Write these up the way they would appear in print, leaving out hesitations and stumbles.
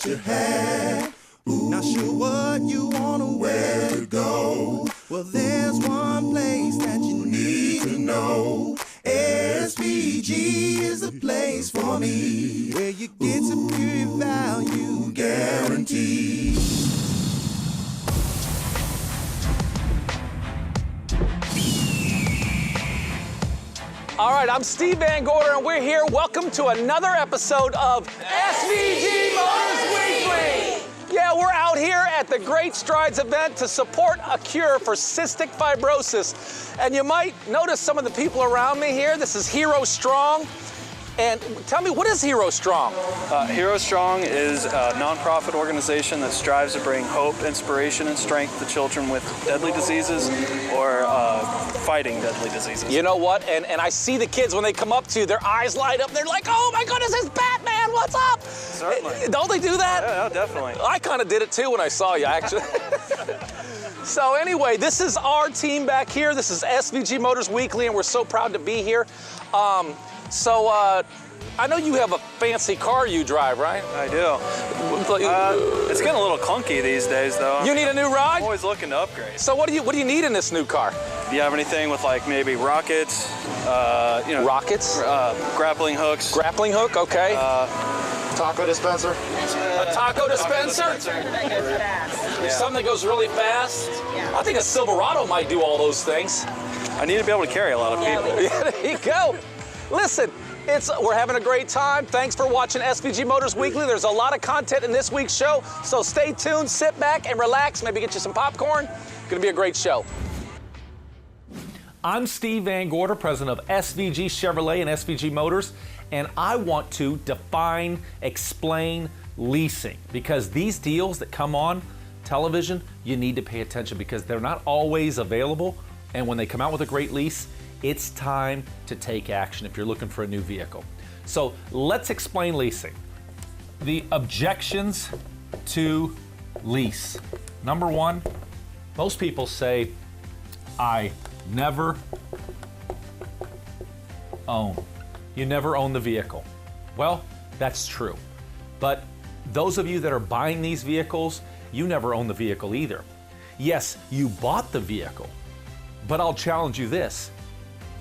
to have. Ooh, not sure what you wanna where to go. Well, there's one place that you need to know. SVG is a place for me, where you get superior value guaranteed. All right, I'm Steve Van Gorder, and we're here. Welcome to another episode of SVG Motors Weekly. Yeah, we're out here at the Great Strides event to support a cure for cystic fibrosis. And you might notice some of the people around me here. This is Hero Strong. And tell me, what is Hero Strong? Hero Strong is a nonprofit organization that strives to bring hope, inspiration, and strength to children with deadly diseases or fighting deadly diseases. You know what? And I see the kids when they come up to you, their eyes light up. They're like, oh my goodness, it's Batman, what's up? Certainly. Don't they do that? Yeah, definitely. I kind of did it too when I saw you, actually. So anyway, this is our team back here. This is SVG Motors Weekly, and we're so proud to be here. I know you have a fancy car you drive, right? I do. It's getting a little clunky these days, though. You need a new ride? I'm always looking to upgrade. So what do you need in this new car? Do you have anything with like maybe rockets? Rockets? Grappling hooks. Grappling hook, okay. Taco dispenser. A taco dispenser? Something that goes really fast? I think a Silverado might do all those things. I need to be able to carry a lot of people. Yeah, there you go. Listen, we're having a great time. Thanks for watching SVG Motors Weekly. There's a lot of content in this week's show, so stay tuned, sit back and relax, maybe get you some popcorn. Gonna be a great show. I'm Steve Van Gorder, president of SVG Chevrolet and SVG Motors, and I want to define, explain leasing, because these deals that come on television, you need to pay attention because they're not always available, and when they come out with a great lease, it's time to take action if you're looking for a new vehicle. So let's explain leasing. The objections to lease. Number one, most people say, I never own. You never own the vehicle. Well, that's true. But those of you that are buying these vehicles, you never own the vehicle either. Yes, you bought the vehicle, but I'll challenge you this.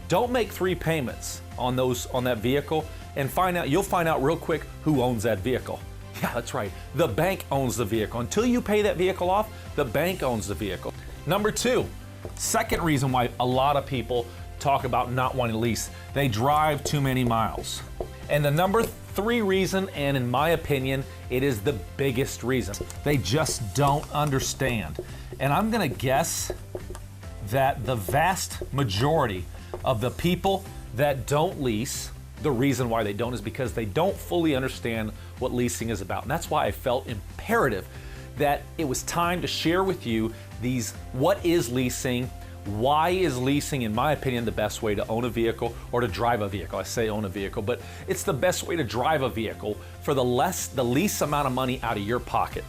Don't make 3 payments on that vehicle and you'll find out real quick who owns that vehicle. Yeah, that's right. The bank owns the vehicle. Until you pay that vehicle off, the bank owns the vehicle. Number 2, second reason why a lot of people talk about not wanting to lease, they drive too many miles. And the number 3 reason, and in my opinion, it is the biggest reason, they just don't understand. And I'm gonna guess that the vast majority of the people that don't lease, the reason why they don't is because they don't fully understand what leasing is about. And that's why I felt imperative that it was time to share with you what is leasing, why is leasing, in my opinion, the best way to own a vehicle or to drive a vehicle. I say own a vehicle, but it's the best way to drive a vehicle for the least amount of money out of your pocket.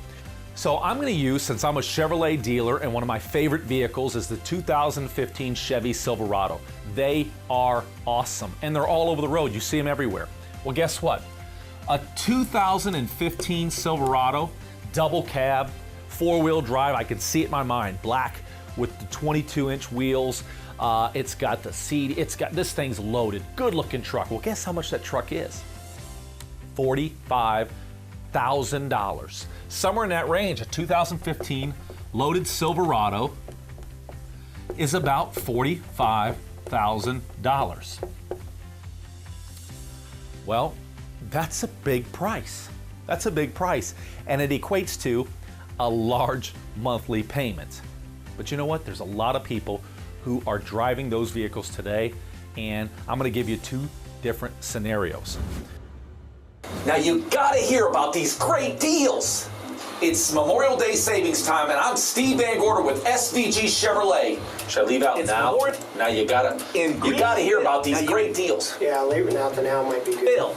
So I'm going to use, since I'm a Chevrolet dealer and one of my favorite vehicles is the 2015 Chevy Silverado. They are awesome and they're all over the road. You see them everywhere. Well, guess what? A 2015 Silverado, double cab, 4-wheel drive, I can see it in my mind, black with the 22-inch wheels. It's got the seat, this thing's loaded, good looking truck. Well, guess how much that truck is? $45,000. Somewhere in that range, a 2015 loaded Silverado is about $45,000. Well, that's a big price. That's a big price, and it equates to a large monthly payment. But you know what? There's a lot of people who are driving those vehicles today, and I'm gonna give you 2 different scenarios. Now you gotta hear about these great deals. It's Memorial Day savings time, and I'm Steve Van Gorder with SVG Chevrolet. Should I leave out now? Now you gotta hear about these great deals. Yeah, leaving out the now might be good. Bill,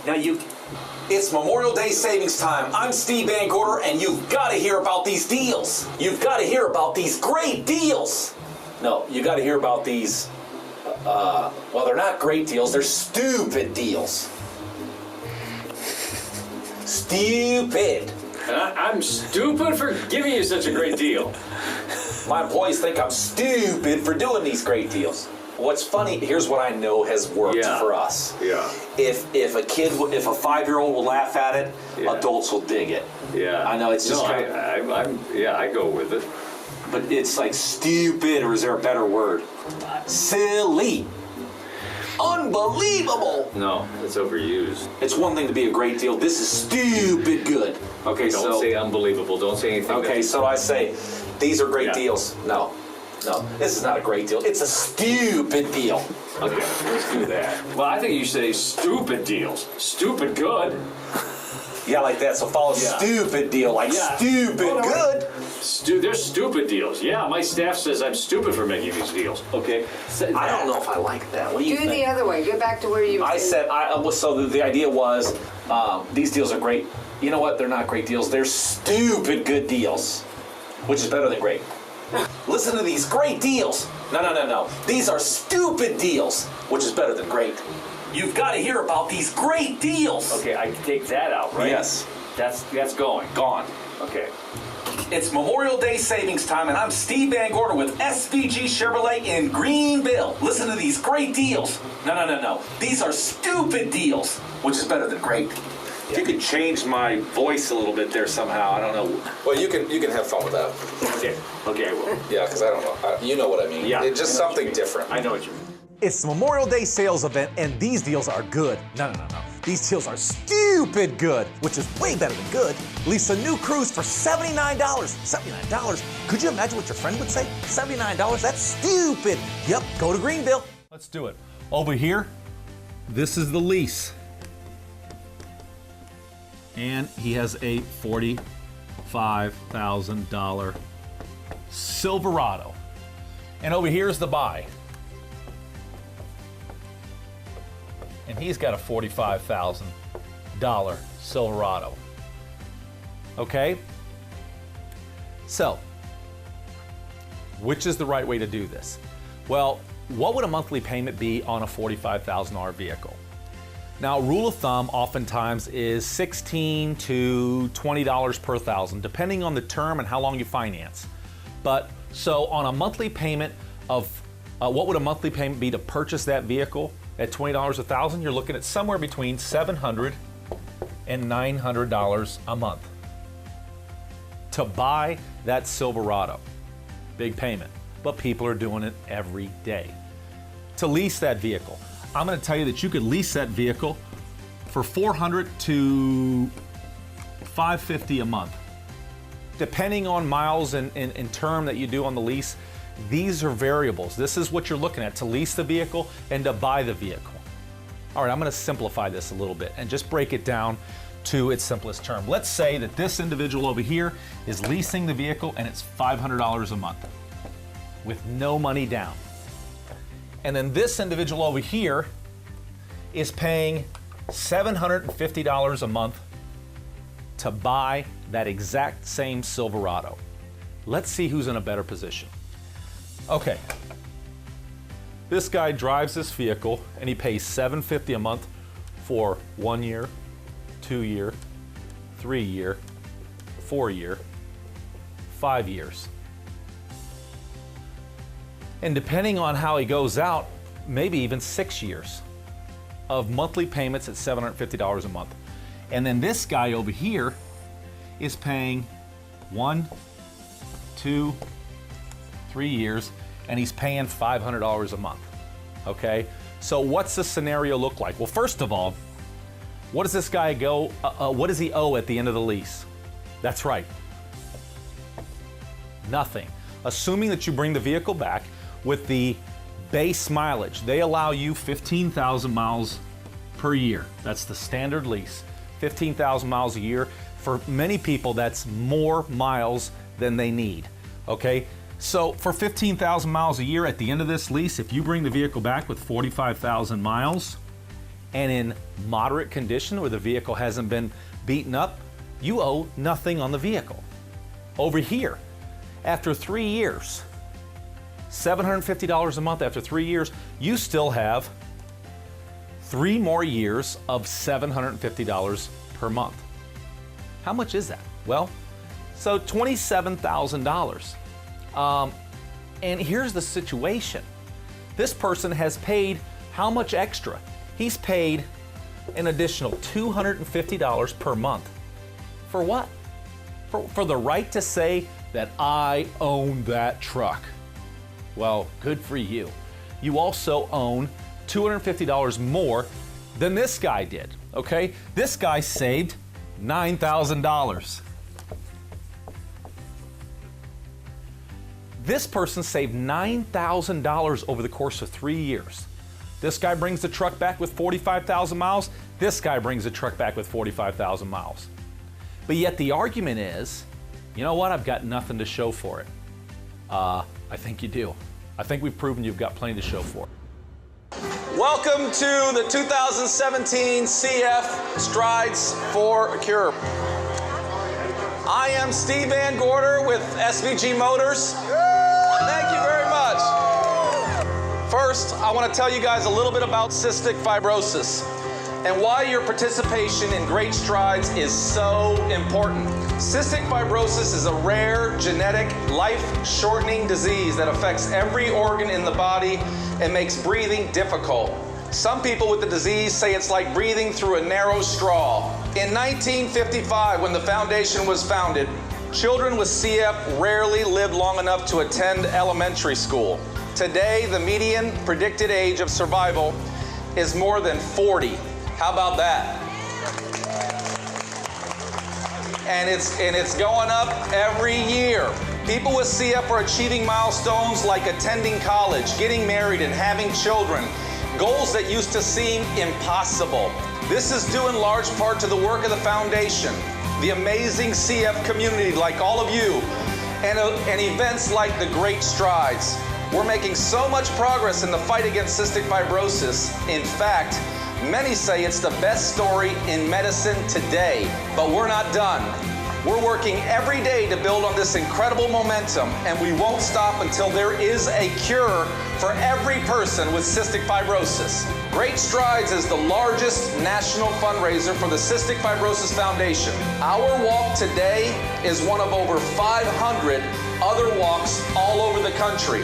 it's Memorial Day savings time. I'm Steve Van Gorder, and you've gotta hear about these deals. You've gotta hear about these great deals. No, you gotta hear about these, well, they're not great deals, they're stupid deals. Stupid. And I'm stupid for giving you such a great deal. My employees think I'm stupid for doing these great deals. What's funny, here's what I know has worked for us. Yeah. If a 5-year-old will laugh at it, adults will dig it. Yeah. I know it's just I go with it. But it's like stupid, or is there a better word? Silly. Unbelievable. No, it's overused. It's one thing to be a great deal. This is stupid good. Okay, Don't say unbelievable. Don't say anything. Okay, so I say, these are great deals. No, this is not a great deal. It's a stupid deal. Okay, let's do that. Well, I think you say stupid deals. Stupid good. Yeah, like that. So follow stupid deal, like stupid good. They're stupid deals. Yeah, my staff says I'm stupid for making these deals. Okay. I don't know if I like that. What do you think? Do the other way. Go back to where you. So the idea was, these deals are great. You know what? They're not great deals. They're stupid good deals, which is better than great. Listen to these great deals. No. These are stupid deals, which is better than great. You've got to hear about these great deals. Okay, I can take that out, right? Yes. That's going. Gone. Okay. It's Memorial Day savings time, and I'm Steve Van Gorder with SVG Chevrolet in Greenville. Listen to these great deals. No. These are stupid deals, which is better than great. If you could change my voice a little bit there somehow, I don't know. Well, you can have fun with that. Okay, I will. Yeah, because I don't know. You know what I mean. Yeah. It's just something different. I know what you mean. It's the Memorial Day sales event, and these deals are good. No. These deals are stupid good, which is way better than good. Lease a new cruise for $79. $79? Could you imagine what your friend would say? $79? That's stupid. Yep, go to Greenville. Let's do it. Over here, this is the lease. And he has a $45,000 Silverado. And over here's the buy. And he's got a $45,000 Silverado. Okay? So, which is the right way to do this? Well, what would a monthly payment be on a $45,000 vehicle? Now, rule of thumb oftentimes is $16 to $20 per thousand, depending on the term and how long you finance. But so on a monthly payment of, what would a monthly payment be to purchase that vehicle at $20 a thousand? You're looking at somewhere between $700 and $900 a month to buy that Silverado. Big payment, but people are doing it every day. To lease that vehicle, I'm going to tell you that you could lease that vehicle for $400 to $550 a month. Depending on miles and term that you do on the lease, these are variables. This is what you're looking at to lease the vehicle and to buy the vehicle. All right, I'm going to simplify this a little bit and just break it down to its simplest term. Let's say that this individual over here is leasing the vehicle and it's $500 a month with no money down. And then this individual over here is paying $750 a month to buy that exact same Silverado. Let's see who's in a better position. Okay, this guy drives this vehicle and he pays $750 a month for 1 year, 2 year, 3 year, 4 year, 5 years. And depending on how he goes out, maybe even 6 years of monthly payments at $750 a month. And then this guy over here is paying 1, 2, 3 years, and he's paying $500 a month. Okay? So what's the scenario look like? Well, first of all, what does this guy what does he owe at the end of the lease? That's right. Nothing. Assuming that you bring the vehicle back with the base mileage. They allow you 15,000 miles per year. That's the standard lease. 15,000 miles a year. For many people, that's more miles than they need. Okay? So for 15,000 miles a year at the end of this lease, if you bring the vehicle back with 45,000 miles and in moderate condition where the vehicle hasn't been beaten up, you owe nothing on the vehicle. Over here, after 3 years, $750 a month after 3 years, you still have 3 more years of $750 per month. How much is that? Well, so $27,000. And here's the situation. This person has paid how much extra? He's paid an additional $250 per month. For what? For the right to say that I own that truck. Well, good for you. You also own $250 more than this guy did, okay? This guy saved $9,000. This person saved $9,000 over the course of 3 years. This guy brings the truck back with 45,000 miles. This guy brings the truck back with 45,000 miles. But yet the argument is, you know what? I've got nothing to show for it. I think you do. I think we've proven you've got plenty to show for it. Welcome to the 2017 CF Strides for a Cure. I am Steve Van Gorder with SVG Motors. Thank you very much. First, I want to tell you guys a little bit about cystic fibrosis and why your participation in Great Strides is so important. Cystic fibrosis is a rare, genetic, life-shortening disease that affects every organ in the body and makes breathing difficult. Some people with the disease say it's like breathing through a narrow straw. In 1955, when the foundation was founded, children with CF rarely lived long enough to attend elementary school. Today, the median predicted age of survival is more than 40. How about that? And it's going up every year. People with CF are achieving milestones like attending college, getting married, and having children. Goals that used to seem impossible. This is due in large part to the work of the foundation, the amazing CF community like all of you, and events like the Great Strides. We're making so much progress in the fight against cystic fibrosis. In fact, many say it's the best story in medicine today, but we're not done. We're working every day to build on this incredible momentum, and we won't stop until there is a cure for every person with cystic fibrosis. Great Strides is the largest national fundraiser for the Cystic Fibrosis Foundation. Our walk today is one of over 500 other walks all over the country.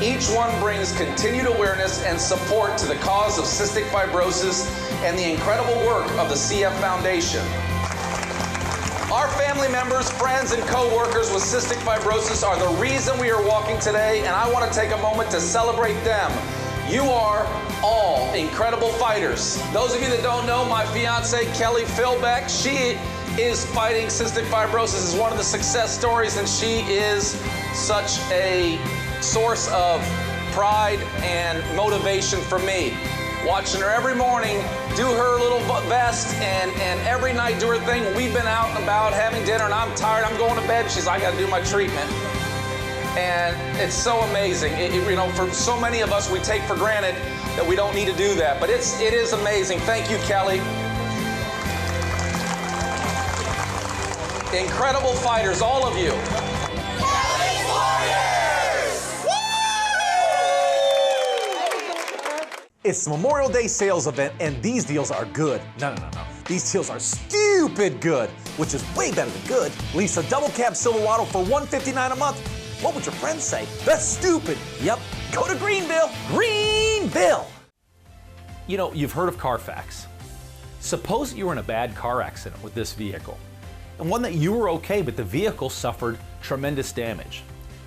Each one brings continued awareness and support to the cause of cystic fibrosis and the incredible work of the CF Foundation. Our family members, friends, and co-workers with cystic fibrosis are the reason we are walking today, and I want to take a moment to celebrate them. You are all incredible fighters. Those of you that don't know, my fiance, Kelly Philbeck, she is fighting cystic fibrosis, is one of the success stories, and she is such a source of pride and motivation for me. Watching her every morning do her little vest and every night do her thing. We've been out and about having dinner and I'm tired, I'm going to bed. She's like, I gotta do my treatment. And it's so amazing. You know, for so many of us, we take for granted that we don't need to do that. But it is amazing. Thank you, Kelly. Incredible fighters, all of you. It's the Memorial Day sales event, and these deals are good. No. These deals are stupid good, which is way better than good. Lease a double cab Silverado for $159 a month. What would your friends say? That's stupid. Yep. Go to Greenville. Greenville! You know, you've heard of Carfax. Suppose you were in a bad car accident with this vehicle, and one that you were okay, but the vehicle suffered tremendous damage,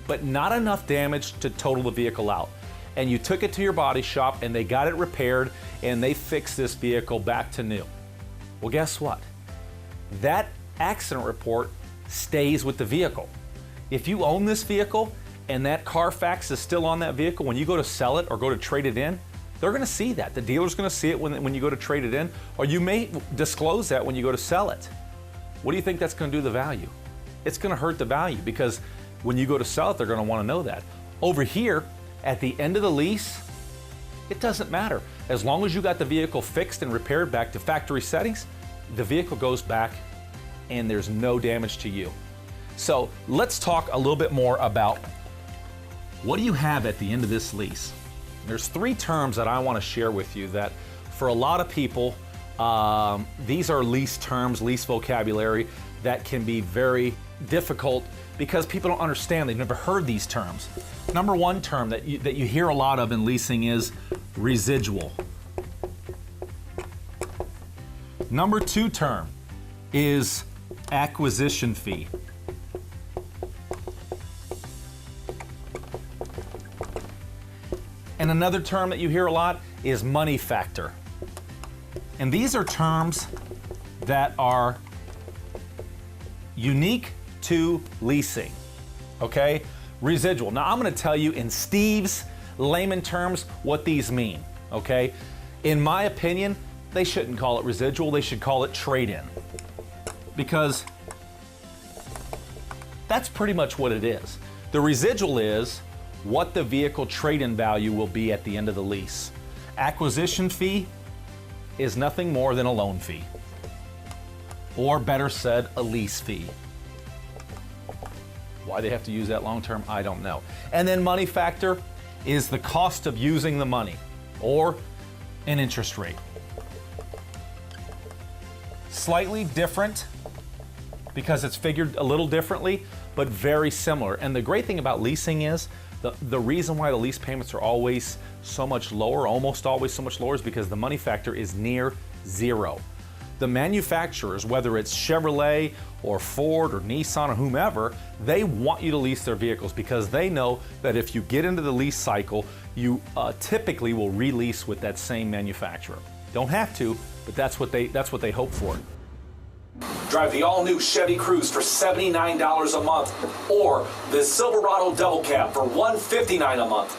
but not enough damage to total the vehicle out. And you took it to your body shop and they got it repaired and they fixed this vehicle back to new. Well, guess what? That accident report stays with the vehicle. If you own this vehicle and that Carfax is still on that vehicle, when you go to sell it or go to trade it in, they're gonna see that. The dealer's gonna see it when you go to trade it in, or you may disclose that when you go to sell it. What do you think that's gonna do to the value? It's gonna hurt the value, because when you go to sell it, they're gonna wanna know that. Over here, at the end of the lease, it doesn't matter. As long as you got the vehicle fixed and repaired back to factory settings, the vehicle goes back and there's no damage to you. So let's talk a little bit more about what do you have at the end of this lease. There's 3 terms that I want to share with you that for a lot of people, these are lease terms, lease vocabulary that can be very difficult because people don't understand. They've never heard these terms. Number one term that you hear a lot of in leasing is residual. Number two term is acquisition fee. And another term that you hear a lot is money factor. And these are terms that are unique to leasing, okay? Residual. Now I'm gonna tell you in Steve's layman terms what these mean, okay? In my opinion, they shouldn't call it residual, they should call it trade-in. Because that's pretty much what it is. The residual is what the vehicle trade-in value will be at the end of the lease. Acquisition fee is nothing more than a loan fee. Or better said, a lease fee. Why they have to use that long term, I don't know. And then money factor is the cost of using the money, or an interest rate. Slightly different because it's figured a little differently, but very similar. And the great thing about leasing is the reason why the lease payments are always so much lower, almost always so much lower, is because the money factor is near zero. The manufacturers, whether it's Chevrolet or Ford or Nissan or whomever, they want you to lease their vehicles because they know that if you get into the lease cycle, you typically will release with that same manufacturer. Don't have to, but that's what they hope for. Drive the all-new Chevy Cruze for $79 a month, or the Silverado Double Cab for $159 a month.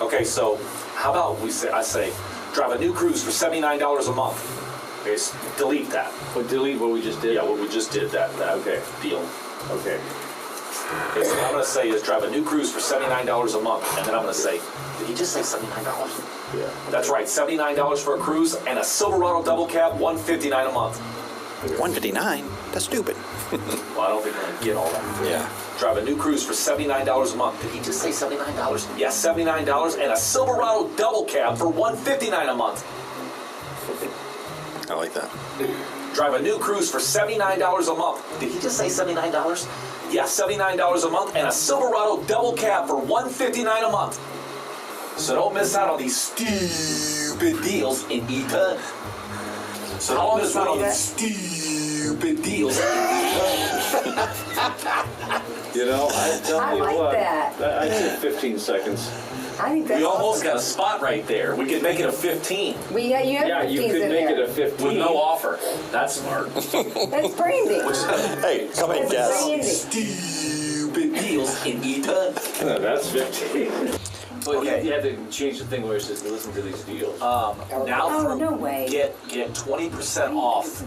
Okay, so how about I say, drive a new Cruze for $79 a month. Okay, so delete that. But delete what we just did? Yeah, what we just did, that okay. deal. Okay. Okay, so what I'm gonna say is drive a new Cruze for $79 a month, and then I'm gonna say, did he just say $79? Yeah. That's right, $79 for a Cruze and a Silverado Double Cab, $159 a month. $159? That's stupid. Well, I don't think we're gonna get all that. Yeah. Drive a new Cruze for $79 a month. Did he just say $79? Yes, $79, and a Silverado Double Cab for $159 a month. I like that. Drive a new Cruze for $79 a month. Did he just say $79? Yes, $79 a month, and a Silverado Double Cab for $159 a month. So don't miss out on these stupid deals in E-Ton. So don't miss out on these stupid deals in E-Ton. You know, I tell I you like what, that. I'd say 15 seconds. I think that's We almost got a spot right there. We could make it a 15 you have Yeah, you 15s could in make there. it a 15. with no offer. That's smart. That's brandy. Hey, come in, That's Jess. brandy. Stupid deals in E-Ton. No, that's 15. But Okay. you had to change the thing where it says listen to these deals. Now Oh, no way. get 20% off.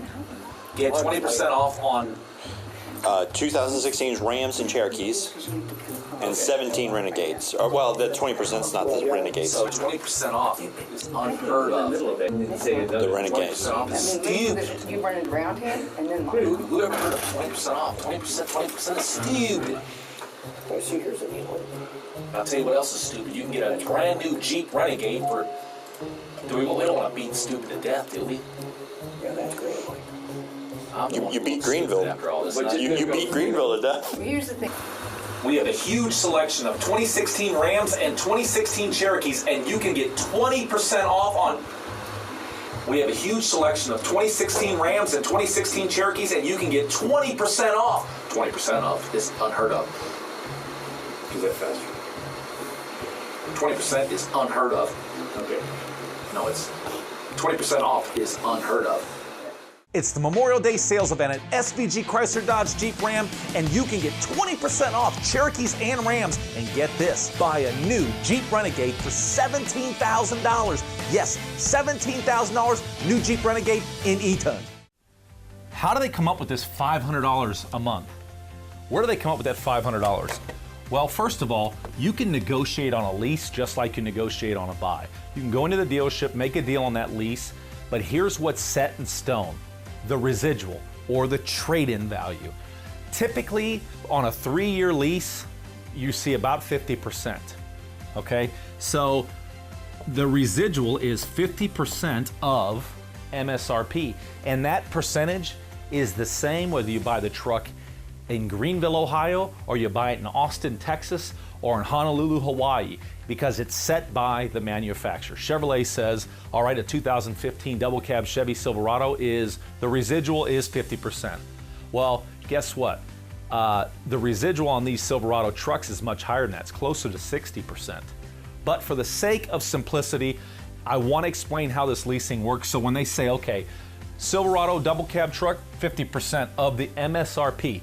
Get 20% off on 2016 Rams and Cherokees, and 17 Renegades. Or, well, the 20%'s not the Renegades. so 20% off is unheard In the of. middle of it, and say another The Renegades. 20% off That is means stupid. you run it around here and then Who ever heard of 20% off? 20% is stupid. I'll tell you what else is stupid. You can get a brand new Jeep Renegade for. We don't want to beat stupid to death, do we? Yeah, that's great. You beat Greenville. After all this, You beat Greenville to death. Here's the thing. we have a huge selection of 2016 Rams and 2016 Cherokees, and you can get 20% off on. We have a huge selection of 2016 Rams and 2016 Cherokees, and you can get 20% off. 20% off is unheard of. Do that faster. 20% is unheard of. Okay. No, it's 20% off is unheard of. It's the Memorial Day sales event at SVG Chrysler Dodge Jeep Ram, and you can get 20% off Cherokees and Rams. And get this, buy a new Jeep Renegade for $17,000. Yes, $17,000, new Jeep Renegade in E-Ton. How do they come up with this $500 a month? Where do they come up with that $500? Well, first of all, you can negotiate on a lease just like you negotiate on a buy. You can go into the dealership, make a deal on that lease, but here's what's set in stone: the residual, or the trade-in value. Typically, on a 3-year lease, you see about 50%, okay? So the residual is 50% of MSRP, and that percentage is the same whether you buy the truck in Greenville, Ohio, or you buy it in Austin, Texas, or in Honolulu, Hawaii, because it's set by the manufacturer. Chevrolet says, all right, a 2015 double cab Chevy Silverado the residual is 50%. Well, guess what? The residual on these Silverado trucks is much higher than that. It's closer to 60%. But for the sake of simplicity, I want to explain how this leasing works. So when they say, okay, Silverado double cab truck, 50% of the MSRP.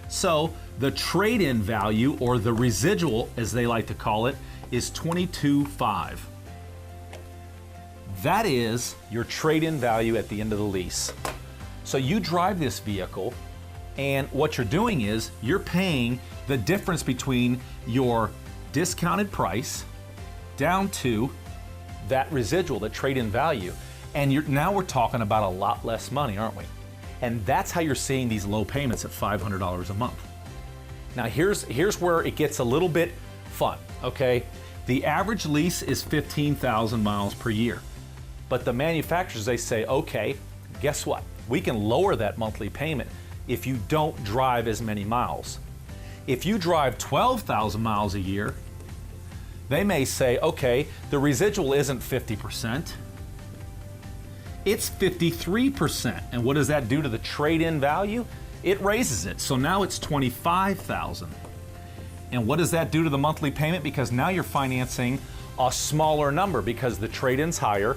So the trade-in value, or the residual as they like to call it, is $22,500. That is your trade-in value at the end of the lease. So you drive this vehicle, and what you're doing is you're paying the difference between your discounted price down to that residual, the trade-in value. And now we're talking about a lot less money, aren't we? And that's how you're seeing these low payments at $500 a month. Now here's where it gets a little bit fun, okay? The average lease is 15,000 miles per year. But the manufacturers, they say, okay, guess what? We can lower that monthly payment if you don't drive as many miles. If you drive 12,000 miles a year, they may say, okay, the residual isn't 50%. It's 53%. And what does that do to the trade-in value? It raises it. So now it's $25,000. And what does that do to the monthly payment? Because now you're financing a smaller number because the trade-in's higher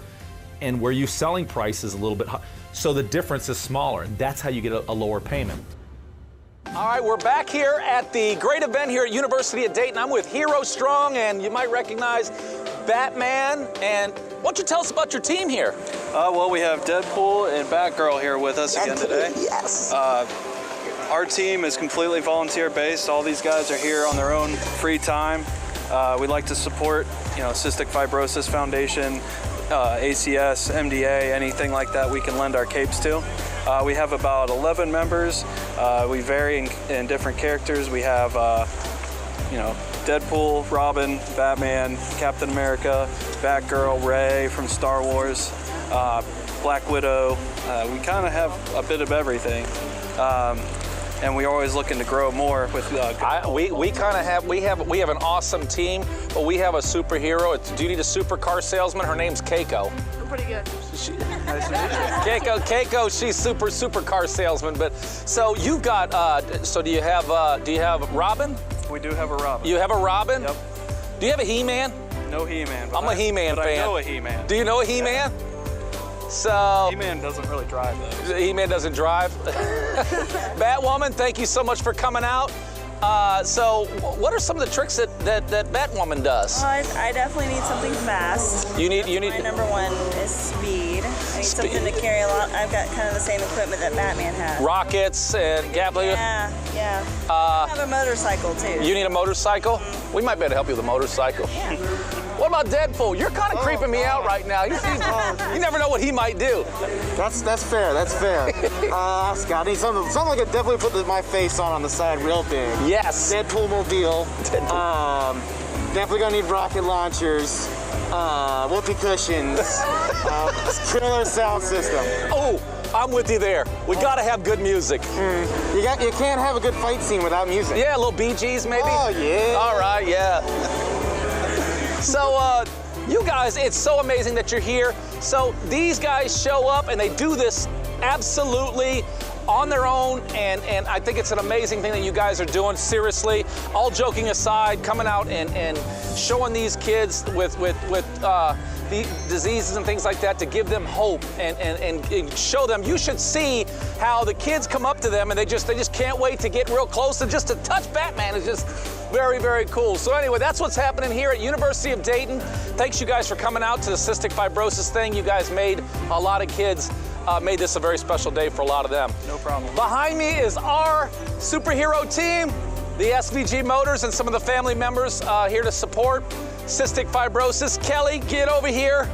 and where your selling price is a little bit higher. So the difference is smaller, and that's how you get a lower payment. All right, we're back here at the great event here at University of Dayton. I'm with Hero Strong, and you might recognize Batman. And why don't you tell us about your team here? Well, we have Deadpool and Batgirl here with us again today. Yes. Our team is completely volunteer-based. All these guys are here on their own free time. We like to support, Cystic Fibrosis Foundation, ACS, MDA, anything like that we can lend our capes to. We have about 11 members. We vary in different characters. We have, Deadpool, Robin, Batman, Captain America, Batgirl, Rey from Star Wars, Black Widow. We kind of have a bit of everything. And we're always looking to grow more with. We have an awesome team, but we have a superhero. Do you need a supercar salesman? Her name's Keiko. I'm pretty good. Nice to meet you. Keiko, she's supercar salesman. But so you've got. So do you have Robin? We do have a Robin. You have a Robin? Yep. Do you have a He-Man? No He-Man. I'm a He-Man fan. I know a He-Man. Do you know a He-Man? So He-Man doesn't really drive though. He-Man doesn't drive. Batwoman, thank you so much for coming out. So what are some of the tricks that Batwoman does? Well, I definitely need something fast. You need. My number one is speed. I need something to carry a lot. I've got kind of the same equipment that Batman has. Rockets and gasoline. Yeah. I have a motorcycle too. You need a motorcycle? We might be able to help you with a motorcycle. Yeah. What about Deadpool? You're kind of creeping me out right now. You never know what he might do. That's fair. That's fair. Scott, I need something I could definitely put my face on the side real big. Yes. Deadpool mobile. Definitely gonna need rocket launchers. Whoopee cushions. Killer sound system. Oh, I'm with you there. We gotta have good music. You can't have a good fight scene without music. Yeah, a little Bee Gees maybe. Oh yeah. All right, yeah. So, you guys, it's so amazing that you're here. So these guys show up and they do this absolutely on their own, and I think it's an amazing thing that you guys are doing. Seriously, all joking aside, coming out and showing these kids with the diseases and things like that to give them hope and show them. You should see how the kids come up to them and they just can't wait to get real close, and just to touch Batman is just very, very cool. So anyway, that's what's happening here at University of Dayton. Thanks you guys for coming out to the cystic fibrosis thing. You guys made a lot of kids, made this a very special day for a lot of them. No problem. Behind me is our superhero team, the SVG Motors, and some of the family members here to support cystic fibrosis. Kelly, get over here.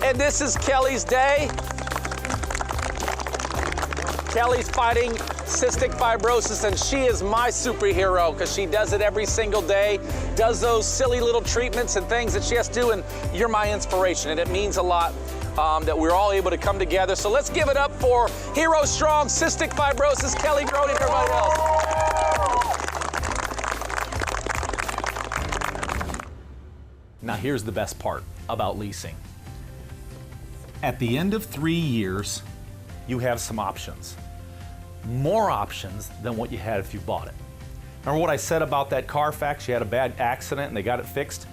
And this is Kelly's day. Kelly's fighting cystic fibrosis, and she is my superhero because she does it every single day, does those silly little treatments and things that she has to do, and you're my inspiration, and it means a lot. that we're all able to come together. So let's give it up for Hero Strong, Cystic Fibrosis, Kelly Brody, and everybody else. Now here's the best part about leasing. At the end of 3 years, you have some options. More options than what you had if you bought it. Remember what I said about that Carfax? You had a bad accident and they got it fixed?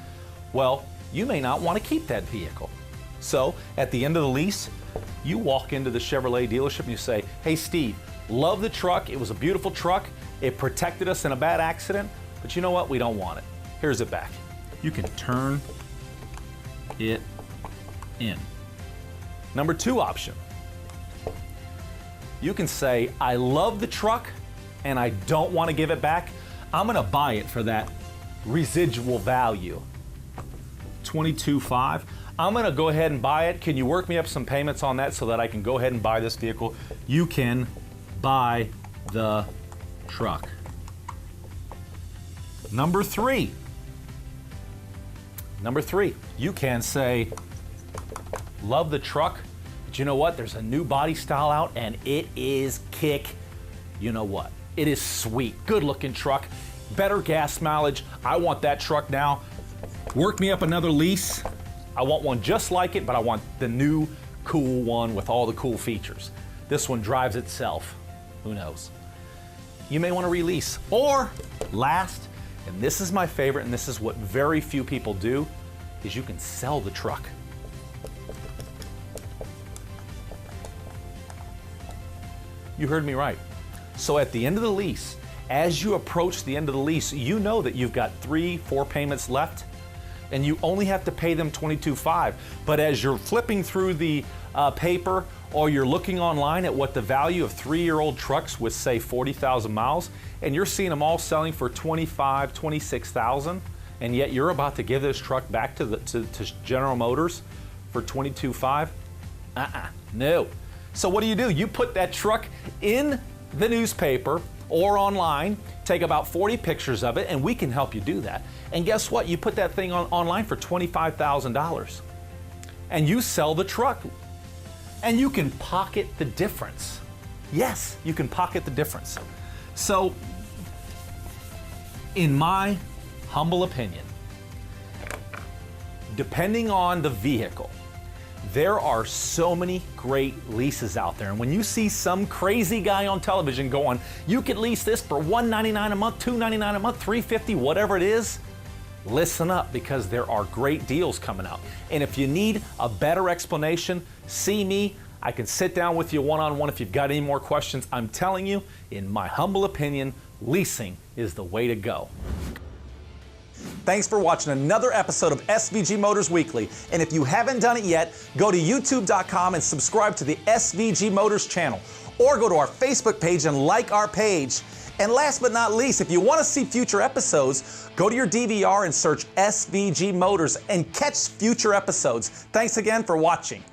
Well, you may not want to keep that vehicle. So at the end of the lease, you walk into the Chevrolet dealership and you say, hey Steve, love the truck, it was a beautiful truck, it protected us in a bad accident, but you know what, we don't want it. Here's it back. You can turn it in. Number 2 option, you can say, I love the truck and I don't want to give it back. I'm gonna buy it for that residual value, $22,500. I'm gonna go ahead and buy it. Can you work me up some payments on that so that I can go ahead and buy this vehicle? You can buy the truck. Number 3, you can say, love the truck, but you know what? There's a new body style out and it is kick. You know what? It is sweet, good looking truck, better gas mileage. I want that truck now. Work me up another lease. I want one just like it, but I want the new cool one with all the cool features. This one drives itself. Who knows? You may want to release. Or last, and this is my favorite, and this is what very few people do, is you can sell the truck. You heard me right. So at the end of the lease, as you approach the end of the lease, you know that you've got 3-4 payments left, and you only have to pay them $22,500. But as you're flipping through the paper, or you're looking online at what the value of 3-year-old trucks with, say, 40,000 miles, and you're seeing them all selling for $25,000, $26,000, and yet you're about to give this truck back to General Motors for $22,500? No. So what do? You put that truck in the newspaper or online, take about 40 pictures of it, and we can help you do that. And guess what? You put that thing online for $25,000, and you sell the truck, and you can pocket the difference. Yes, you can pocket the difference. So, in my humble opinion, depending on the vehicle, there are so many great leases out there. And when you see some crazy guy on television going, you could lease this for $199 a month, $299 a month, $350, whatever it is, listen up, because there are great deals coming out. And if you need a better explanation, see me. I can sit down with you one-on-one if you've got any more questions. I'm telling you, in my humble opinion, leasing is the way to go. Thanks for watching another episode of SVG Motors Weekly. And if you haven't done it yet, go to youtube.com and subscribe to the SVG Motors channel. Or go to our Facebook page and like our page. And last but not least, if you want to see future episodes, go to your DVR and search SVG Motors and catch future episodes. Thanks again for watching.